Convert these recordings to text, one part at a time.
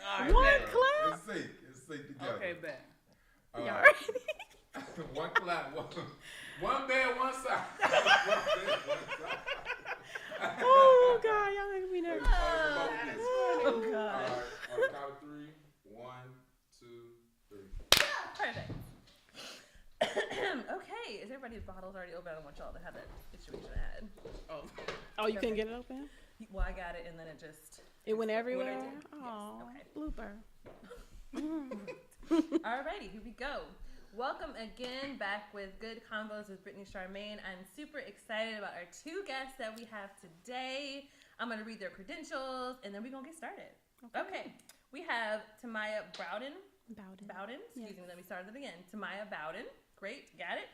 Right, One bet. clap. It's sync together. Okay, bet. Y'all ready? One clap. One bed, one side. Oh God, y'all making me nervous. Oh, Oh God. All right, on the count of three. 1, 2, 3. Perfect. Okay, is everybody's bottles already open? I don't want y'all to have that situation I had. Oh, you couldn't get it open? Well, I got it, and then it just... It went everywhere? Yes, Oh, okay. blooper. Alrighty, here we go. Welcome again back with Good Convos with Whitney Charmaine. I'm super excited about our two guests that we have today. I'm going to read their credentials, and then we're going to get started. Okay. We have Timaya Bowden. Excuse me, let me start that again. Timaya Bowden. Great, got it.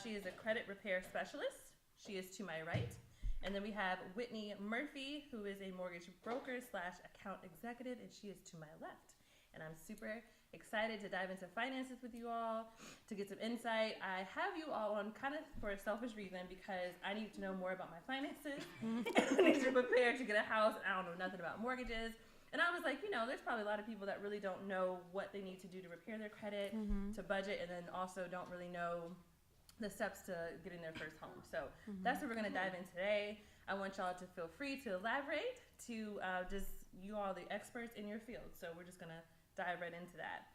She is a credit repair specialist. She is to my right. And then we have Whitney Murphy, who is a mortgage broker / account executive, and she is to my left. And I'm super excited to dive into finances with you all, to get some insight. I have you all on kind of for a selfish reason because I need to know more about my finances. And I need to prepare to get a house, and I don't know nothing about mortgages. And I was like, there's probably a lot of people that really don't know what they need to do to repair their credit, to budget, and then also don't really know the steps to getting their first home. So that's what we're going to dive in today. I want y'all to feel free to elaborate, to you all the experts in your field. So we're just going to dive right into that.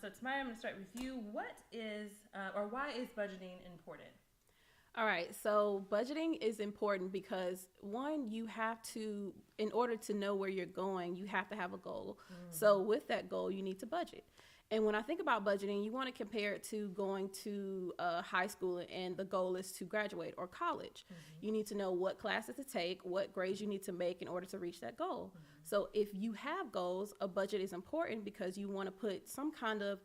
So Timaya, I'm going to start with you. What is, or why is budgeting important? All right, so budgeting is important because one, you have to, in order to know where you're going, you have to have a goal. So with that goal, you need to budget. And when I think about budgeting, you want to compare it to going to high school and the goal is to graduate, or college. You need to know what classes to take, what grades you need to make in order to reach that goal. So if you have goals, a budget is important because you want to put some kind of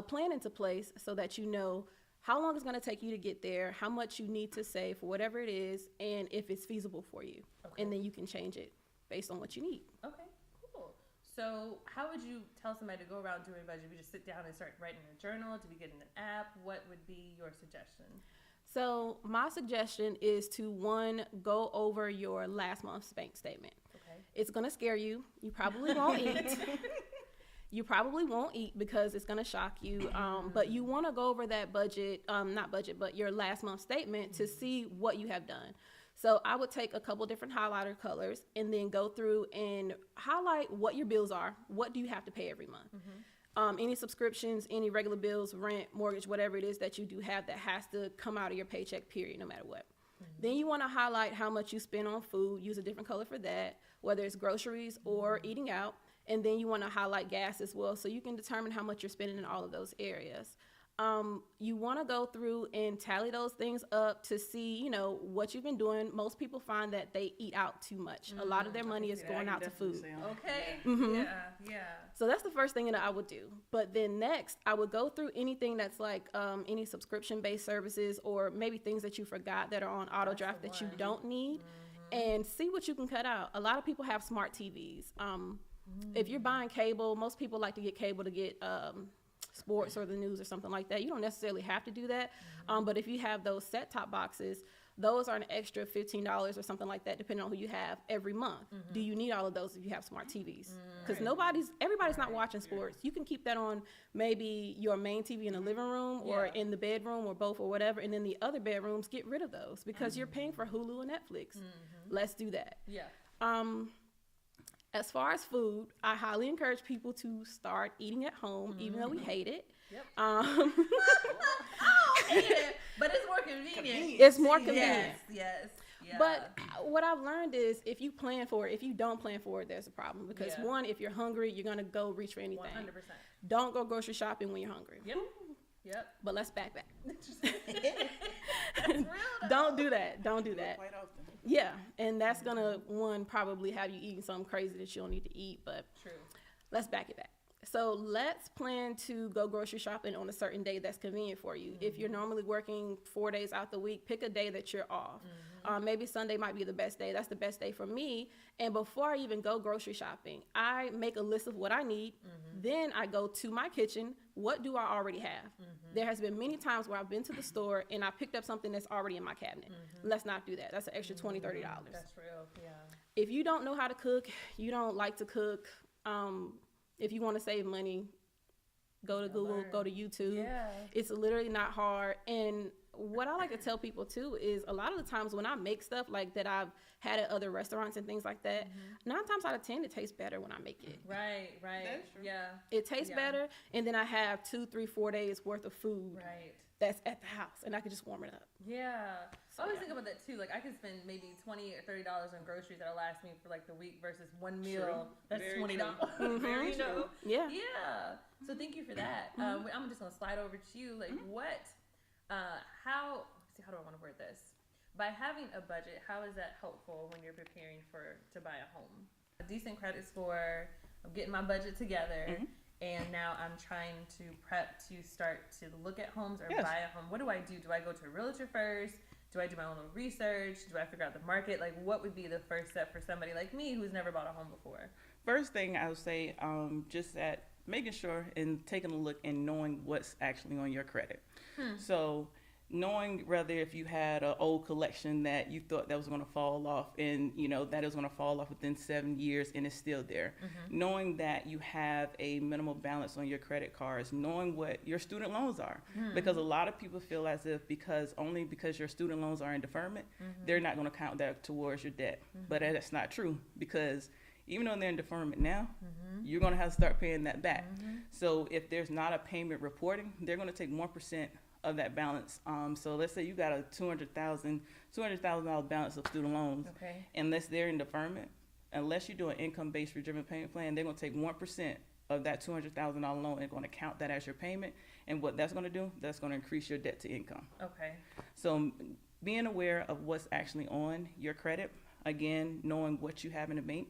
plan into place so that you know how long it's going to take you to get there, how much you need to save for whatever it is, and if it's feasible for you. Okay. And then you can change it based on what you need. Okay, cool. So how would you tell somebody to go around doing a budget? We just sit down and start writing in a journal? Do we get an app? What would be your suggestion? So my suggestion is to, one, go over your last month's bank statement. Okay. It's going to scare you. You probably won't eat. You probably won't eat because it's going to shock you. But you want to go over that budget, but your last month statement to see what you have done. So I would take a couple different highlighter colors and then go through and highlight what your bills are. What do you have to pay every month? Any subscriptions, any regular bills, rent, mortgage, whatever it is that you do have that has to come out of your paycheck, period, no matter what. Then you want to highlight how much you spend on food. Use a different color for that, whether it's groceries or eating out. And then you want to highlight gas as well, so you can determine how much you're spending in all of those areas. You want to go through and tally those things up to see, what you've been doing. Most people find that they eat out too much. A lot of their money is going out to food. Okay. Yeah. So that's the first thing that I would do. But then next, I would go through anything that's like any subscription-based services or maybe things that you forgot that are on auto draft that you don't need, and see what you can cut out. A lot of people have smart TVs. If you're buying cable, most people like to get cable to get sports or the news or something like that. You don't necessarily have to do that. But if you have those set-top boxes, those are an extra $15 or something like that, depending on who you have every month. Do you need all of those if you have smart TVs? Because everybody's not watching sports. You can keep that on maybe your main TV in the living room or in the bedroom or both or whatever. And then the other bedrooms, get rid of those because you're paying for Hulu and Netflix. Let's do that. Yeah. As far as food, I highly encourage people to start eating at home, even though we hate it. Yep. But it's more convenient. It's more convenient. Yes. Yeah. But what I've learned is if you plan for it, if you don't plan for it, there's a problem. Because one, if you're hungry, you're going to go reach for anything. 100%. Don't go grocery shopping when you're hungry. Yep. But let's back. That's real though. Don't do that. Quite often. Yeah. And that's going to, one, probably have you eating something crazy that you don't need to eat. But True. Let's back it back. So let's plan to go grocery shopping on a certain day that's convenient for you. If you're normally working 4 days out the week, pick a day that you're off. Maybe Sunday might be the best day. That's the best day for me. And before I even go grocery shopping, I make a list of what I need. Then I go to my kitchen. What do I already have? There has been many times where I've been to the store and I picked up something that's already in my cabinet. Let's not do that. That's an extra $20, $30. That's real, yeah. If you don't know how to cook, you don't like to cook, If you want to save money, go to Google, go to YouTube. Yeah. It's literally not hard. And what I like to tell people too is a lot of the times when I make stuff like that I've had at other restaurants and things like that, 9 times out of 10 it tastes better when I make it. Right. That's true. Yeah. It tastes better, and then I have 2, 3, 4 days worth of food Right. that's at the house, and I can just warm it up. Yeah. So, I always yeah. think about that too. Like I could spend maybe $20 or $30 on groceries that'll last me for like the week versus one meal True. that's Very $20. true. Very You know? true. Yeah. Yeah. So thank you for that. I'm just gonna slide over to you. Like what? How? See, how do I want to word this? By having a budget, how is that helpful when you're preparing to buy a home? A decent credit score. I'm getting my budget together. And now I'm trying to prep to start to look at homes or buy a home. What do I do? Do I go to a realtor first? Do I do my own little research? Do I figure out the market? Like, what would be the first step for somebody like me who's never bought a home before? First thing I would say, just at making sure and taking a look and knowing what's actually on your credit. So knowing whether if you had an old collection that you thought that was going to fall off and that is going to fall off within 7 years and it's still there, knowing that you have a minimal balance on your credit cards, knowing what your student loans are, because a lot of people feel as if because your student loans are in deferment, they're not going to count that towards your debt, but that's not true, because even though they're in deferment now, you're going to have to start paying that back. So if there's not a payment reporting, they're going to take 1% of that balance. So let's say you got a $200,000 balance of student loans. Okay. Unless they're in deferment, unless you do an income-based redemption payment plan, they're going to take 1% of that $200,000 loan and going to count that as your payment. And what that's going to do, that's going to increase your debt to income. Okay. So being aware of what's actually on your credit, again, knowing what you have in the bank.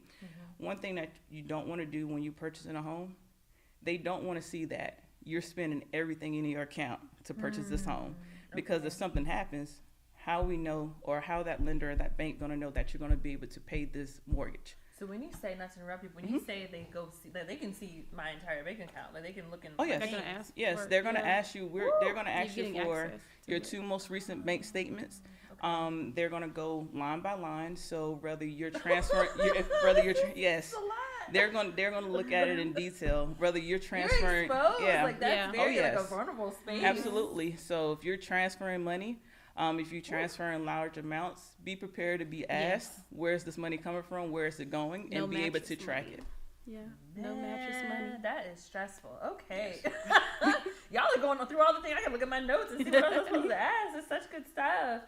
One thing that you don't want to do when you're purchasing a home, they don't want to see that you're spending everything in your account to purchase this home. Because if something happens, how we know, or how that lender or that bank going to know that you're going to be able to pay this mortgage? So when you say, not to interrupt you, when you say they go see, like they can see my entire bank account, like they can look in. Oh, yes. They're gonna ask. Yes, for- they're going to yeah. ask you. They're going to ask You're you getting for access to your it. 2 most recent bank statements. They're going to go line by line. So whether you're transferring, yes, It's a lot. they're going to look at it in detail. Whether you're transferring, You're exposed. yeah, Like that's Yeah. very like a yes. vulnerable space. absolutely. So if you're transferring money, if you're transferring large amounts, be prepared to be asked, Yes. where's this money coming from, where is it going, No and be able to mattress track money. it. Yeah. No mattress money. Man, that is stressful. Okay. Y'all are going through all the things. I can look at my notes and see what I'm supposed to ask. It's such good stuff.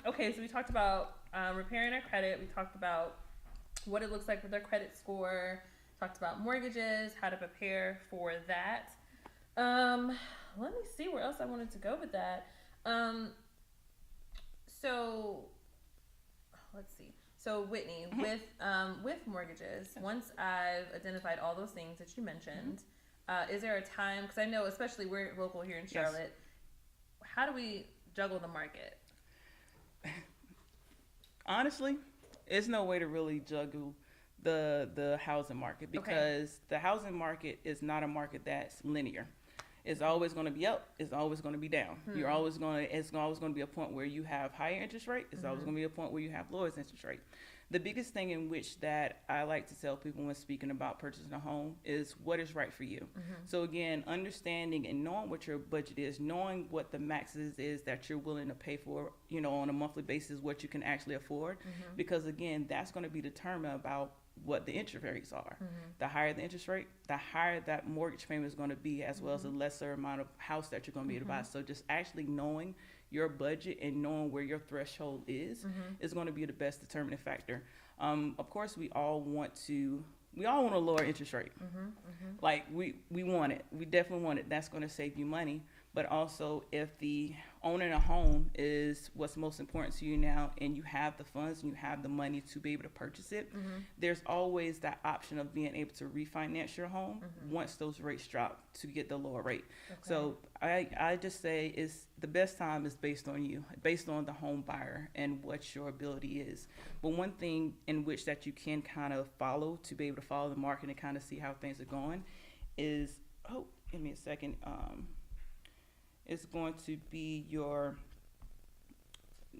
Okay, so we talked about repairing our credit. We talked about what it looks like with our credit score. Talked about mortgages, how to prepare for that. Let me see where else I wanted to go with that. So let's see. So Whitney, with mortgages, once I've identified all those things that you mentioned, is there a time? Because I know, especially we're local here in Charlotte. How do we juggle the market? Honestly, there's no way to really juggle the housing market, because the housing market is not a market that's linear. It's always going to be up. It's always going to be down. It's always going to be a point where you have higher interest rate. It's always going to be a point where you have lowest interest rate. The biggest thing in which that I like to tell people when speaking about purchasing a home is what is right for you. So again, understanding and knowing what your budget is, knowing what the maxes is that you're willing to pay for, on a monthly basis, what you can actually afford, because again, that's going to be determined about what the interest rates are. The higher the interest rate, the higher that mortgage payment is going to be, as well as the lesser amount of house that you're going to be able to buy. So just actually knowing your budget and knowing where your threshold is going to be the best determining factor. Of course, we all want to lower interest rate. Like we want it. We definitely want it. That's going to save you money. But also, if the owning a home is what's most important to you now, and you have the funds and you have the money to be able to purchase it, there's always that option of being able to refinance your home once those rates drop to get the lower rate. So I just say it's the best time is based on you, based on the home buyer and what your ability is. But one thing in which that you can kind of follow to be able to follow the market and kind of see how things are going is, give me a second. It's going to be your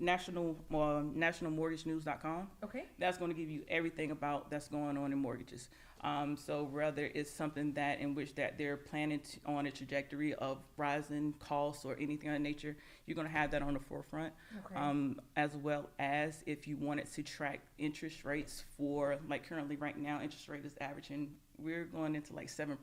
nationalmortgagenews.com. Okay. That's going to give you everything about that's going on in mortgages. So whether it's something that in which that they're planning on a trajectory of rising costs or anything of that nature, you're going to have that on the forefront. Okay. As well as if you wanted to track interest rates for, like currently right now, interest rate is averaging, we're going into like 7%,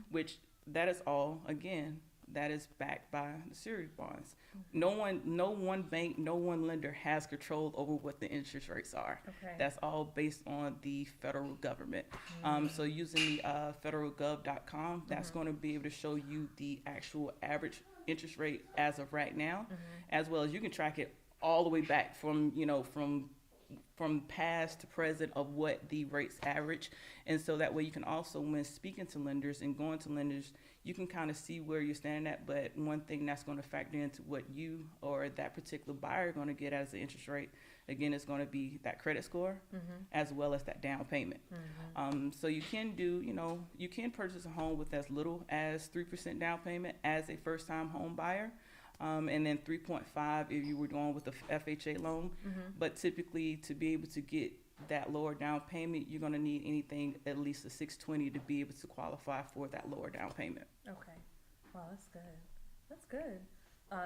which that is all, again, that is backed by the series bonds. No one bank, no one lender has control over what the interest rates are. Okay. That's all based on the federal government. So using the federalgov.com, that's going to be able to show you the actual average interest rate as of right now, as well as you can track it all the way back from past to present of what the rates average. And so that way you can also, when speaking to lenders and going to lenders, you can kind of see where you're standing at. But one thing that's going to factor into what you or that particular buyer are going to get as the interest rate, again, is going to be that credit score as well as that down payment. So you can do, you can purchase a home with as little as 3% down payment as a first-time home buyer. And then 3.5 if you were going with the FHA loan. But typically, to be able to get that lower down payment, you're going to need anything at least a 620 to be able to qualify for that lower down payment. Okay. Wow, that's good. That's good.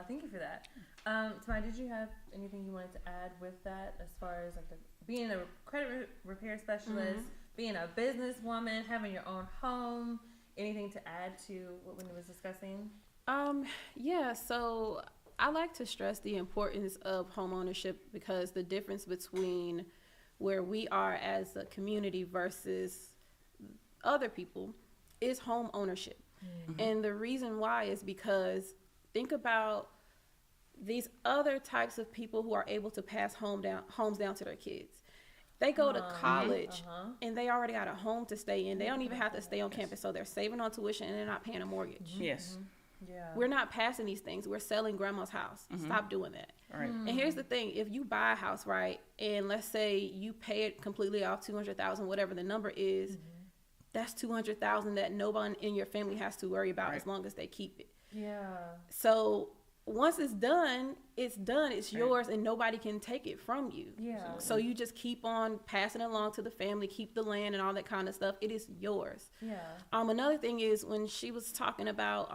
Thank you for that. Timaya, did you have anything you wanted to add with that as far as like being a credit repair specialist, being a businesswoman, having your own home? Anything to add to what Whitney was discussing? Yeah, so I like to stress the importance of home ownership because the difference between where we are as a community versus other people is home ownership. And the reason why is because think about these other types of people who are able to pass homes down to their kids. They go to college and they already got a home to stay in. They don't even have to stay on campus, so they're saving on tuition and they're not paying a mortgage. Yes. Yeah. We're not passing these things. We're selling grandma's house. Stop doing that. All right. And here's the thing. If you buy a house, right, and let's say you pay it completely off, $200,000, whatever the number is, that's $200,000 that no one in your family has to worry about as long as they keep it. Yeah. So once it's done. It's yours and nobody can take it from you. Yeah. So you just keep on passing it along to the family, keep the land and all that kind of stuff. It is yours. Yeah. Another thing is when she was talking about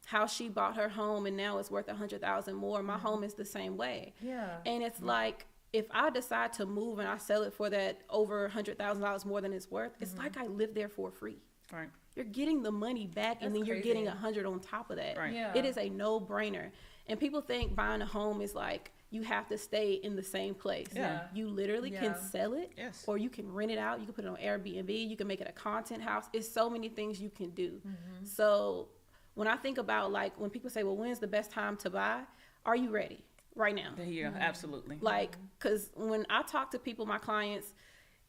how she bought her home and now it's worth $100,000 more. My home is the same way. Yeah. And it's like, if I decide to move and I sell it for that over $100,000 more than it's worth, it's like I live there for free. Right. You're getting the money back, and then you're crazy. getting 100 on top of that. Right. Yeah. It is a no-brainer. And people think buying a home is like you have to stay in the same place. Yeah. You literally can sell it, Yes. or you can rent it out. You can put it on Airbnb. You can make it a content house. It's so many things you can do. So when I think about, like, when people say, well, when's the best time to buy? Are you ready right now? Yeah, absolutely. Like, because when I talk to people, my clients,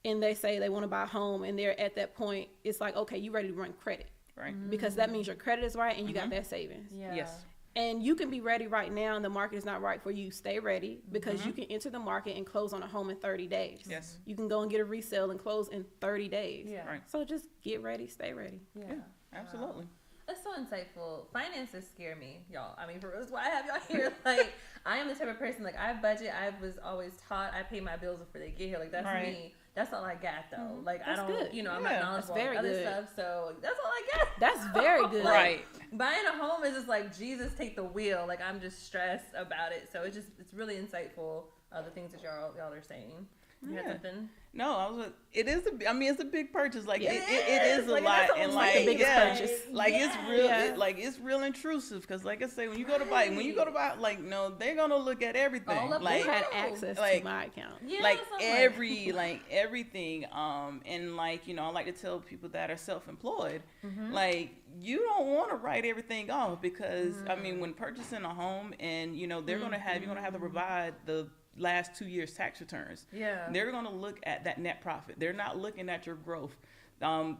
and they say they want to buy a home and they're at that point, it's like, okay, you ready to run credit. Right. Because that means your credit is right and you got that savings. Yeah. Yes. And you can be ready right now and the market is not right for you. Stay ready because you can enter the market and close on a home in 30 days. Yes. You can go and get a resale and close in 30 days. Yeah. Right. So just get ready, stay ready. Yeah. Yeah, absolutely. That's so insightful. Finances scare me, y'all. I mean, for real, that's why I have y'all here. Like, I am the type of person, like, I budget. I was always taught I pay my bills before they get here. Like, that's Right. me. That's all I got, though. Like, I That's don't, good. you know, I'm Yeah, not that's knowledgeable very on other good. stuff. So, that's all I got. That's very good. Like, Right. Buying a home is just like, Jesus, take the wheel. Like, I'm just stressed about it. So, it's really insightful, the things that y'all are saying. You had Yeah. something? No, it's a big purchase. Like Yeah. it is a Like, lot, that's and almost like the biggest yeah, purchase. like Yes. it's real, Yeah. it's real intrusive. Because like I say, when you go to buy, like no, they're gonna look at everything. All of Like You had access like- to my account. Yeah, like that's what I'm everything. And like I like to tell people that are self-employed, like you don't want to write everything off because I mean when purchasing a home and you're gonna have to provide the last 2 years tax returns. Yeah. They're going to look at that net profit. They're not looking at your growth.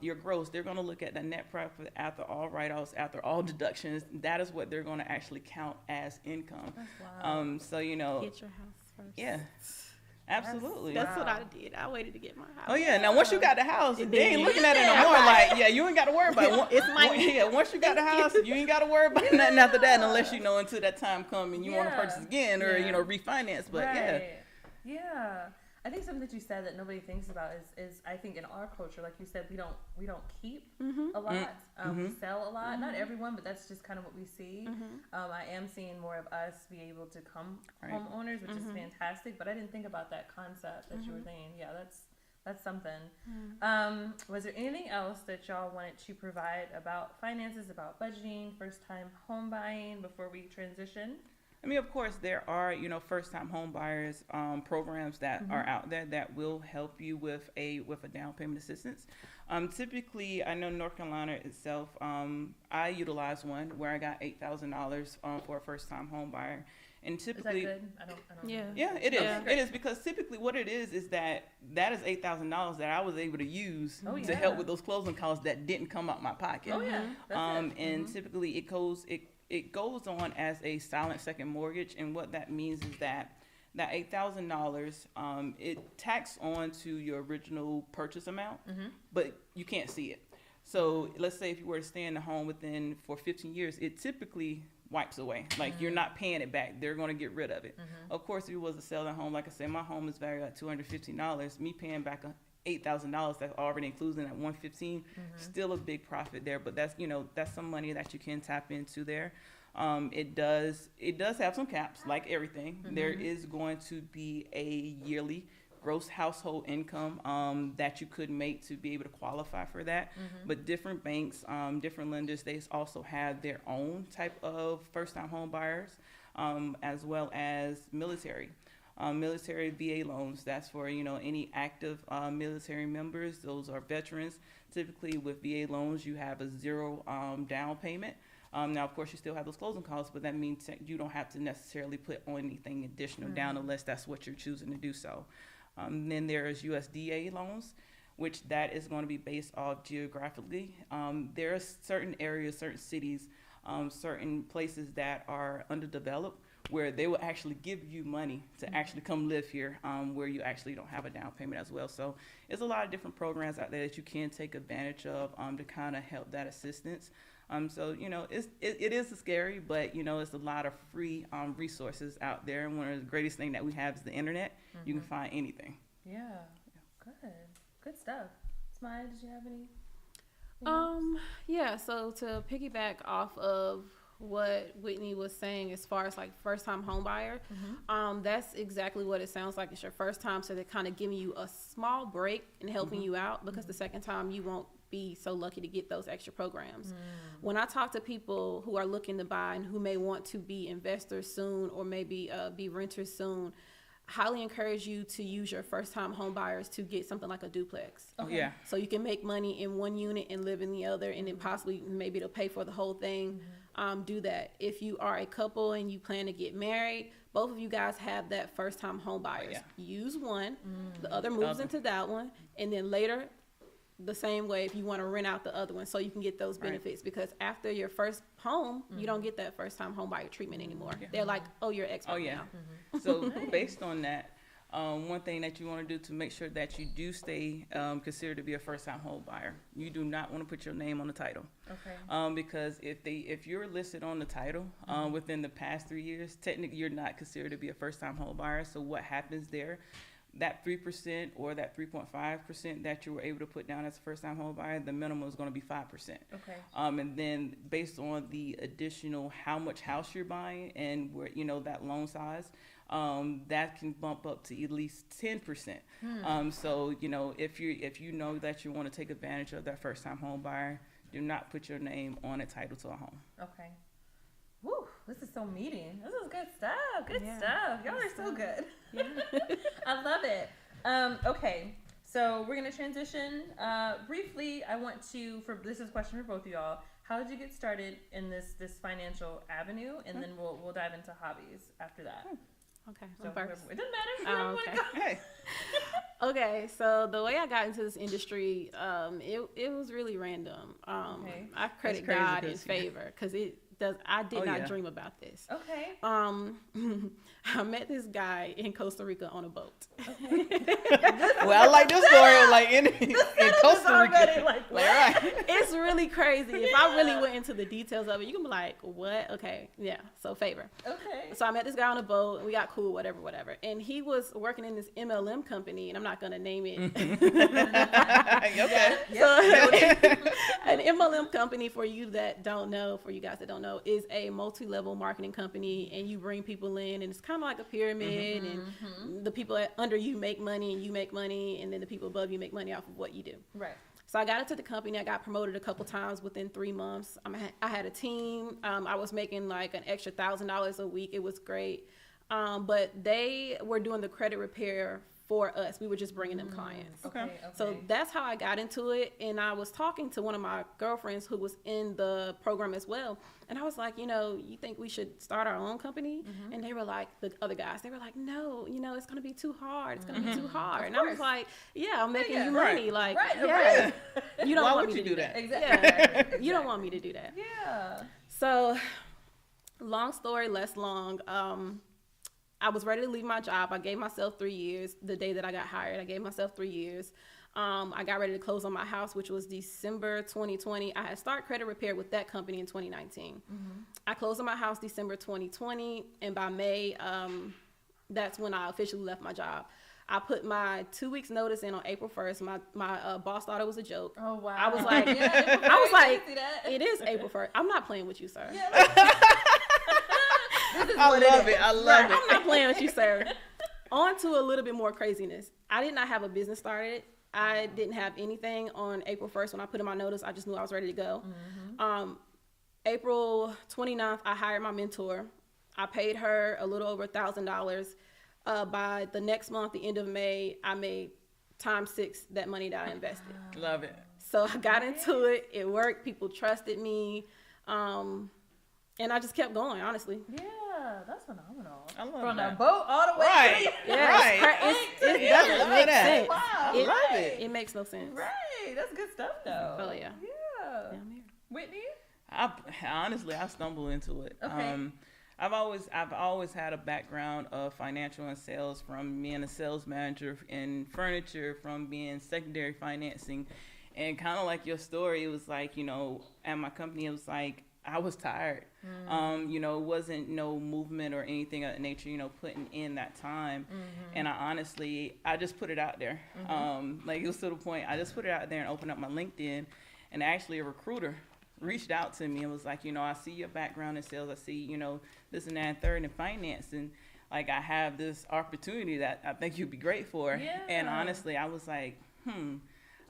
Your gross, they're going to look at the net profit after all write-offs, after all deductions. That is what they're going to actually count as income. That's wild. So Get your house first. yeah, absolutely. That's what I did. I waited to get my house. Oh yeah. Now once you got the house, they then ain't you looking get at it no there. more. Like you ain't got to worry about it. It's mine. Yeah. Once you got the house, you ain't got to worry about nothing after that, unless until that time come and you want to purchase again or Yeah. refinance. But yeah. Yeah. I think something that you said that nobody thinks about is I think in our culture, like you said, we don't keep a lot. We sell a lot. Not everyone, but that's just kind of what we see. I am seeing more of us be able to come homeowners, which is fantastic. But I didn't think about that concept that you were saying. Yeah, that's something. Was there anything else that y'all wanted to provide about finances, about budgeting, first time home buying before we transition? I mean, of course, there are, first-time home buyers programs that are out there that will help you with a down payment assistance. Typically, I know North Carolina itself, I utilized one where I got $8,000 for a first-time home buyer. And typically, is that good? I don't Yeah. Yeah, it is. Yeah. It is, because typically what it is that is $8,000 that I was able to use to help with those closing costs that didn't come out my pocket. Oh yeah. That's it. And typically it goes on as a silent second mortgage, and what that means is that $8,000 it tacks on to your original purchase amount, but you can't see it. So let's say if you were to stay in the home for 15 years, it typically wipes away. Like you're not paying it back. They're going to get rid of it. Of course, if it was a selling home, like I said, my home is valued at $215. Me paying back $8,000 that's already included in that $115, still a big profit there. But that's that's some money that you can tap into there. It does have some caps, like everything. There is going to be a yearly gross household income that you could make to be able to qualify for that. But different banks, different lenders, they also have their own type of first-time home buyers, as well as military VA loans. That's for any active military members. Those are veterans. Typically with VA loans, you have a zero down payment. Now, of course, you still have those closing costs, but that means that you don't have to necessarily put on anything additional down unless that's what you're choosing to do so. Then there's USDA loans, which that is going to be based off geographically. There are certain areas, certain cities, certain places that are underdeveloped where they will actually give you money to actually come live here, where you actually don't have a down payment as well. So there's a lot of different programs out there that you can take advantage of to kind of help that assistance. So it is scary, but it's a lot of free resources out there. And one of the greatest thing that we have is the internet. You can find anything. Yeah. Good stuff. Timaya, did you have any? Yeah. So to piggyback off of what Whitney was saying, as far as like first time home buyer, that's exactly what it sounds like. It's your first time, so they're kind of giving you a small break and helping you out, because the second time you won't be so lucky to get those extra programs. When I talk to people who are looking to buy and who may want to be investors soon, or maybe be renters soon, highly encourage you to use your first time home buyers to get something like a duplex. Okay. Yeah. So you can make money in one unit and live in the other, and then possibly maybe it'll pay for the whole thing. Do that. If you are a couple and you plan to get married, both of you guys have that first time home buyers. Use one, the other moves into that one, and then later the same way if you want to rent out the other one, so you can get those benefits. Because after your first home, you don't get that first time home buyer treatment anymore. They're like, oh, you're expert now. So based on that, one thing that you want to do to make sure that you do stay considered to be a first time home buyer, you do not want to put your name on the title. Okay. Because if you're listed on the title within the past 3 years, technically you're not considered to be a first time home buyer. So what happens there? That 3% or that 3.5% that you were able to put down as a first-time home buyer, the minimum is going to be 5%. Okay. And then based on the additional how much house you're buying and where that loan size, that can bump up to at least 10%. So if you know that you want to take advantage of that first-time home buyer, do not put your name on a title to a home. Okay. Woo, this is so meaty. This is good stuff. Good stuff. Y'all are so good. I love it. Okay, so we're gonna transition briefly. I want to, this is a question for both of y'all. How did you get started in this financial avenue, and then we'll dive into hobbies after that. Okay, So first. it doesn't matter. Okay. Hey. Okay, so the way I got into this industry, it was really random. I credit crazy God in because, favor, because did Oh, not yeah. dream about this. Okay. I met this guy in Costa Rica on a boat. Well, I like this story, like in Costa Rica. Already, like, what? right. It's really crazy. If I really went into the details of it, you can be like, what? Okay, yeah. So favor. Okay. So I met this guy on a boat, and we got cool, whatever. And he was working in this MLM company, and I'm not gonna name it. Okay. So, an MLM company, for you guys that don't know, is a multi-level marketing company, and you bring people in, and it's kind of like a pyramid, and the people under you make money, and you make money, and then the people above you make money off of what you do. Right. So I got into the company. I got promoted a couple times within 3 months. I had a team. I was making like an extra $1,000 a week. It was great. But they were doing the credit repair for us. We were just bringing them clients. Okay. So that's how I got into it. And I was talking to one of my girlfriends who was in the program as well. And I was like, you think we should start our own company? And they were like, the other guys, they were like, no, it's going to be too hard. It's going to be too hard. And I was like, yeah, I'm making you money. Like, yeah, you don't Why want would me you to do that? Exactly. Yeah. Exactly. You don't want me to do that. Yeah. So, long story less long. I was ready to leave my job. I gave myself 3 years. The day that I got hired, I gave myself 3 years. I got ready to close on my house, which was December 2020. I had started credit repair with that company in 2019. I closed on my house December 2020, and by May, that's when I officially left my job. I put my 2 weeks notice in on April 1st. My boss thought it was a joke. Oh wow. I was like, yeah, I was like, see that? it is April 1st. I'm not playing with you, sir. Yeah, this is I what love is. it. I love I'm not playing with you, sir. On to a little bit more craziness. I did not have a business started. I didn't have anything on April 1st when I put in my notice. I just knew I was ready to go. April 29th, I hired my mentor. I paid her a little over $1,000. By the next month, the end of May, I made times 6 that money that I invested. Love it. So I got into it. It worked. People trusted me. And I just kept going, honestly. Yeah, that's phenomenal. I love From that. the boat all the way Right. to the Right. It I doesn't love make that. sense. Wow. I love it. It makes no sense. Right. That's good stuff though. Oh, yeah. Yeah. Yeah, I'm here. Whitney? Honestly, I stumble into it. Okay. I've always had a background of financial and sales, from being a sales manager in furniture, from being secondary financing, and kind of like your story. It was like, at my company, it was like I was tired. It wasn't no movement or anything of that nature, putting in that time. And I just put it out there. Like, it was to the point, I just put it out there and opened up my LinkedIn, and actually a recruiter reached out to me and was like, I see your background in sales. I see, this and that and third in finance. And like, I have this opportunity that I think you'd be great for. Yeah. And honestly, I was like,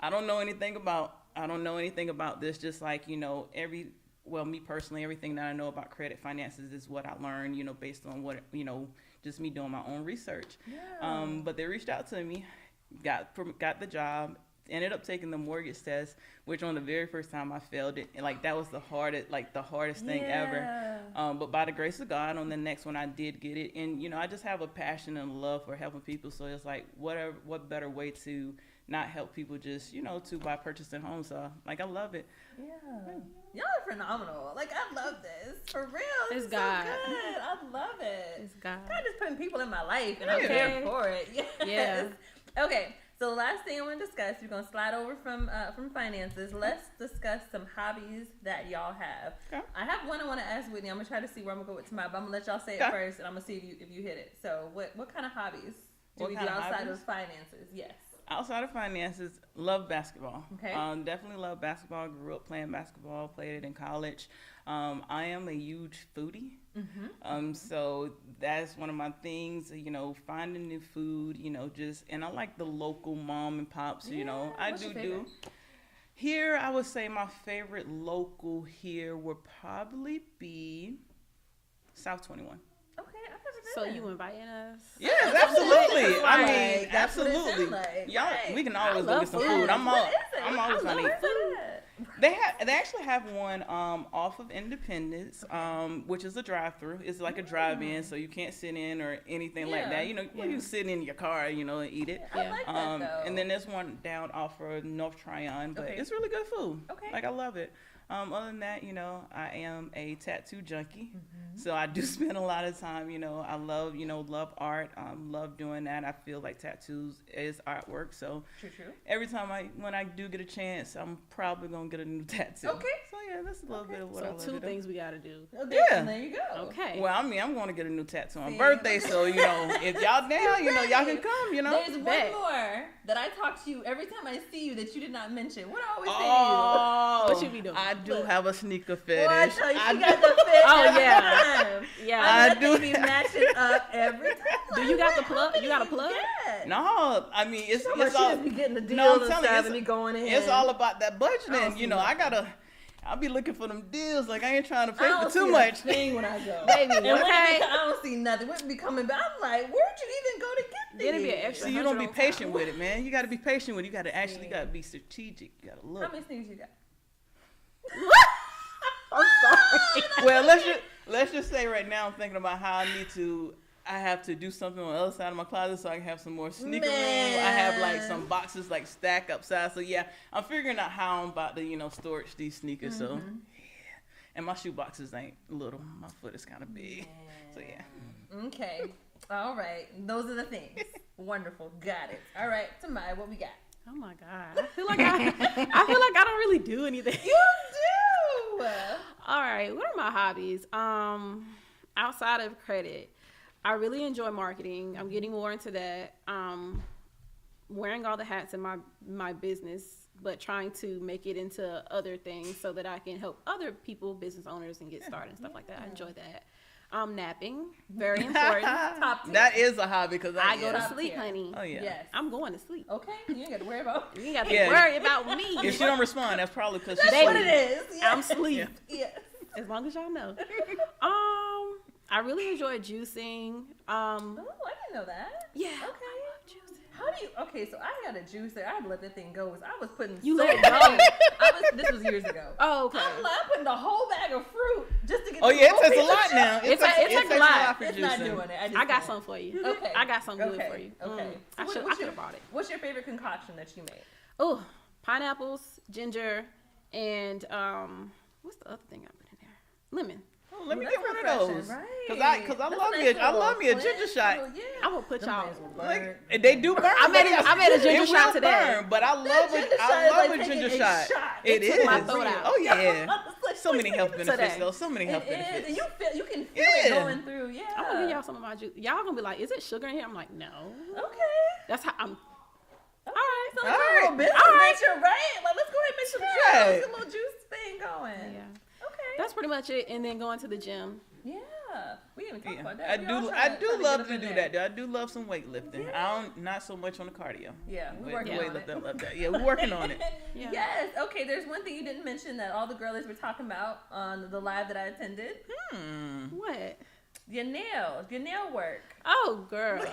I don't know anything about this. Just like, me personally, everything that I know about credit finances is what I learned, based on what, just me doing my own research. Yeah. But they reached out to me, got the job, ended up taking the mortgage test, which on the very first time I failed it. And like, that was the hardest thing ever. But by the grace of God, on the next one I did get it. And, I just have a passion and love for helping people. So it's like, what better way to not help people just, to by purchasing homes. So like, I love it. Yeah. Y'all are phenomenal. Like, I love this. For real. This It's is God. So good. I love it. It's God. God just putting people in my life, and I'm Yeah. here for it. Yes. Yeah. Okay. So the last thing I want to discuss, we're gonna slide over from finances. Let's discuss some hobbies that y'all have. Okay. I have one I want to ask Whitney. I'm gonna try to see where I'm gonna go with Timaya, but I'm gonna let y'all say it Okay. first, and I'm gonna see if you hit it. So what kind of hobbies do What we do kind of outside hobbies? of finances? Yes. Outside of finances, love basketball. Okay. Definitely love basketball. Grew up playing basketball, played it in college. I am a huge foodie. So that's one of my things, finding new food, and I like the local mom and pops, I what's do your favorite? Here, I would say my favorite local here would probably be South 21. Okay, I've never been So there. you inviting us? Yes, absolutely. I Like, mean, that's what it sounds absolutely. like, Y'all, right. we can always go love get some food. food. I'm What is it? always I gonna love eat. that. They actually have one off of Independence, which is a drive-through. It's like a drive-in, so you can't sit in or anything like that. When you sit in your car, and eat it. I like that though. And then there's one down off of North Tryon, but Okay. it's really good food. Okay. Like, I love it. Other than that, I am a tattoo junkie. So I do spend a lot of time, I love, love art. Love doing that. I feel like tattoos is artwork. So True. every time when I do get a chance, I'm probably going to get a new tattoo. Okay. So yeah, that's a little bit of what I love So to two do. things we gotta do. Okay, Yeah. and there you go. Okay. Well, I mean, I'm going to get a new tattoo on See? birthday. So, if y'all down, y'all can come, There's Bet. one more that I talk to you every time I see you that you did not mention. What I always say Oh, What you be doing? I do Look. have a sneaker to you. Well, I fetish. tell you, I she got the fit Oh, every yeah. time. Yeah. I I do. do. Be matching up every time. Do you got the plug? You got a plug? Yeah. No, I mean it's She all. just be getting the deals No, I'm and telling you, stuff and be going in. It's all about that I budgeting. don't see I'll be looking for them deals. Like I ain't trying to I pay don't for see too a much. thing when I go. Baby, And when okay. I don't see nothing. Whitney be coming back. I'm like, where'd you even go to get these? Then it be an extra See, you don't 100 be on patient top. with it, man. You got to be patient with it. You got to actually Yeah. got to be strategic. You got to How look. many sneakers you got? I'm sorry. Well, let's just say right now I'm thinking about how I have to do something on the other side of my closet so I can have some more sneaker room. I have like some boxes like stack upside. So yeah, I'm figuring out how I'm about to, storage these sneakers. So yeah. And my shoe boxes ain't little. My foot is kind of big. So yeah. Okay. All right. Those are the things. Wonderful. Got it. All right. Tamaya, what we got? Oh my God. I feel like I don't really do anything. You do. All right. What are my hobbies? Outside of credit, I really enjoy marketing. I'm getting more into that. Wearing all the hats in my business, but trying to make it into other things so that I can help other people, business owners, and get started and stuff like that. I enjoy that. Napping, very important. Top tier. That is a hobby because I go to Top sleep, tier. honey. Oh yeah. Yes. I'm going to sleep. Okay. You ain't got to worry about. You ain't got to Yeah. worry about me. If she don't respond, that's probably because she's That's what Baby. it is. Yes. I'm asleep. Yes. As long as y'all know. I really enjoy juicing. Oh, I didn't know that. Yeah. Okay. I love juicing. How do you? Okay, so I got a juicer. I had to let that thing go. I was putting. You so let it go? This was years ago. Oh, okay. I'm putting the whole bag of fruit just to get. Oh the yeah, it little takes a piece of lot sugar. now. It takes a lot. for It's not juicing. doing it. I I got can't. something for you. Okay. I got something good Okay. for you. Okay. I So should what's have brought it. What's your favorite concoction that you made? Oh, pineapples, ginger, and what's the other thing I put in there? Lemon. Oh, let me That's get one of refreshing, those. right. Cause I That's love a me nice I love me a little ginger cleanse, shot. little- yeah. I'm gonna put Them y'all. things will burn. Like they do burn. I made a ginger it shot will today. Burn, but I love ginger it. shot I is love like a ginger taking a shot. shot. It It is. took my throat out. Oh yeah. Like, So many health benefits Today. though. So many health It is, benefits. and you can feel Yeah. it going through. Yeah. I'm gonna give y'all some of my juice. Y'all gonna be like, is it sugar in here? I'm like, no. Okay. That's how I'm. All right. So All let's right. do a little business All right. venture, right? Like, let's go ahead and make some juice. Right. Let's get a little juice thing going. Yeah. Okay. That's pretty much it. And then going to the gym. Yeah. We didn't even talk Yeah. about that. I We do. all I trying do to love get to up do in that. there. I do love some weightlifting. Yeah. I don't. Not so much on the cardio. Yeah, we're working on it. Love that. Yeah, we're working on it. Yeah. Yes. Okay. There's one thing you didn't mention that all the girlies were talking about on the live that I attended. What? Your nail work. Oh, girl.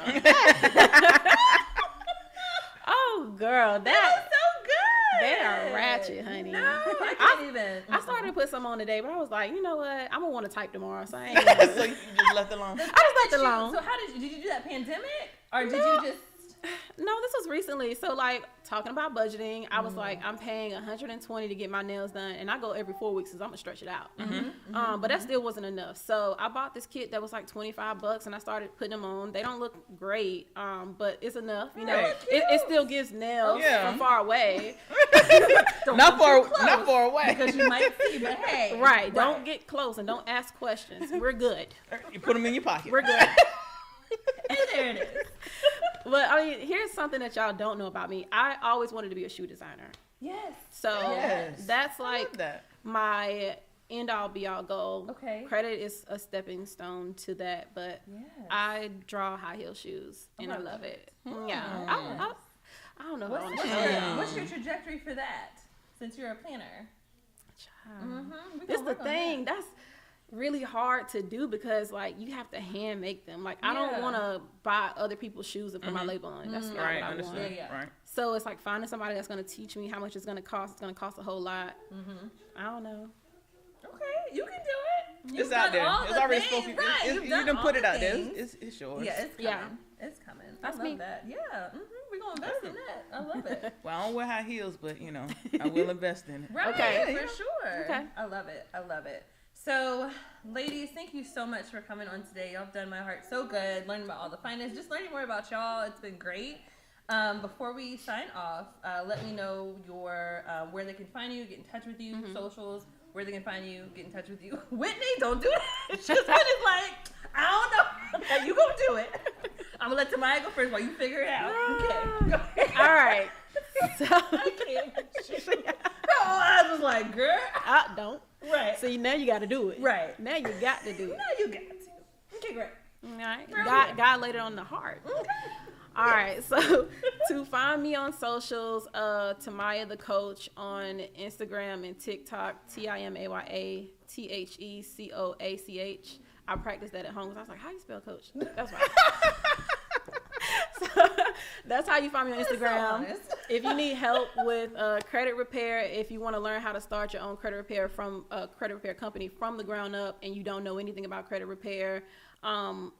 Oh, girl. That That. was so good. They are ratchet, honey. No, I can't even. I started to put some on today, but I was like, you know what? I'm gonna want to type tomorrow, so I ain't. Gonna do So it. you just left it alone. I just left it alone. So how did you do that pandemic, or did No. you just? No, this was recently. So like talking about budgeting, I was like, I'm paying $120 to get my nails done, and I go every 4 weeks because I'm gonna stretch it out. But that still wasn't enough. So I bought this kit that was like $25, and I started putting them on. They don't look great, but it's enough. You know, Right. it still gives nails Yeah. from far away. Don't Not come too far. Not close, far away. because you might see. But hey, Right. Don't get close and don't ask questions. We're good. You put them in your pocket. We're good. And there it is. But I mean, here's something that y'all don't know about me. I always wanted to be a shoe designer. Yes. So Yes. that's I like love that. my end all be all goal. Okay. Credit is a stepping stone to that, but Yes. I draw high heel shoes and I love it. Yeah. I don't know if I want to show y'all. What's your trajectory for that? Since you're a planner. This is the thing. That's really hard to do because like you have to hand make them. Like I don't Yeah. want to buy other people's shoes and put my label on it. That's not Right. what I Understand. want. Yeah. Right. So it's like finding somebody that's going to teach me how much it's going to cost. It's going to cost a whole lot. I don't know. Okay, you can do it. You've It's out done there. all It's the already things, spoken. Right. You You've done done all put it the out there. things. It's yours. Yeah, it's coming. Yeah. It's coming. That's I love me. that. Yeah. We're we gonna invest in that. I love it. Well, I don't wear high heels, but you know, I will invest in it. Right, Okay. for sure. Okay. I love it. I love it. So, ladies, thank you so much for coming on today. Y'all have done my heart so good, learning about all the finance, just learning more about y'all. It's been great. Before we sign off, let me know your where they can find you, get in touch with you, socials, where they can find you, get in touch with you. Whitney, don't do that. She's like, I don't know. Now you gonna do it. I'm gonna let Timaya go first while you figure it out. Okay. Go ahead. All right. So I can't. Her eyes was like, girl. don't. Right. See, now you got to do it. Right. Now you got to do it. Now you got to. Okay, great. All right. Brilliant. God laid it on the heart. All right. So to find me on socials, Timaya the Coach on Instagram and TikTok, Timaya TheCoach. I practiced that at home because I was like, how you spell coach? That's right. So that's how you find me on Instagram. So If you need help with credit repair, if you want to learn how to start your own credit repair from a credit repair company from the ground up and you don't know anything about credit repair,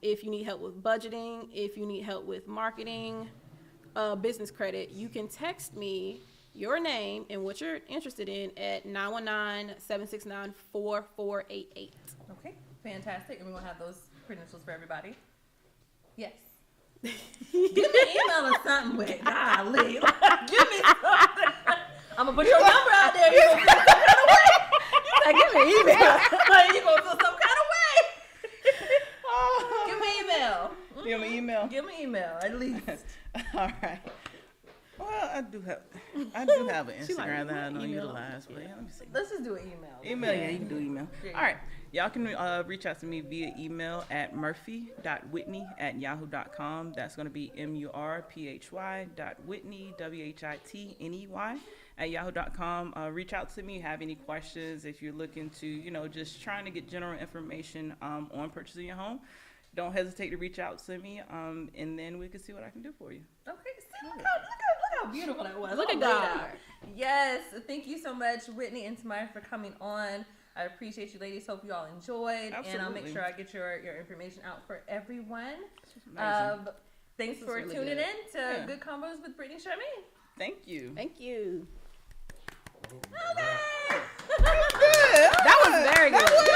if you need help with budgeting, if you need help with marketing, business credit, you can text me your name and what you're interested in at 919-769-4488. Okay, fantastic. And we're going to have those credentials for everybody. Yes. Give me an email or something with golly. Give me something. I'm going to put your number out there. You're going to feel some kind of way. Like, give me an email. Like, you're going to feel some kind of way. Give me an email. Give me email. Give me an email, at least. All right. Well, I do have an She like, Instagram that I don't email. utilize, but yeah, let me see. Let's just do an email. Email, yeah, you can do email. Yeah. All right. Y'all can reach out to me via email at murphy.whitney@yahoo.com. That's going to be murphy.whitney, WHITNEY @yahoo.com. Reach out to me. Have any questions if you're looking to, just trying to get general information on purchasing your home. Don't hesitate to reach out to me, and then we can see what I can do for you. Okay, see, look how beautiful that was. Look All at laid God. out. Yes, thank you so much, Whitney and Timaya, for coming on. I appreciate you, ladies. Hope you all enjoyed, and I'll make Absolutely. sure I get your information out for everyone. Amazing. Thanks for really tuning good. in to Yeah. Good Combos with Brittany Charmaine. Thank you. Thank you. Okay. That was very good.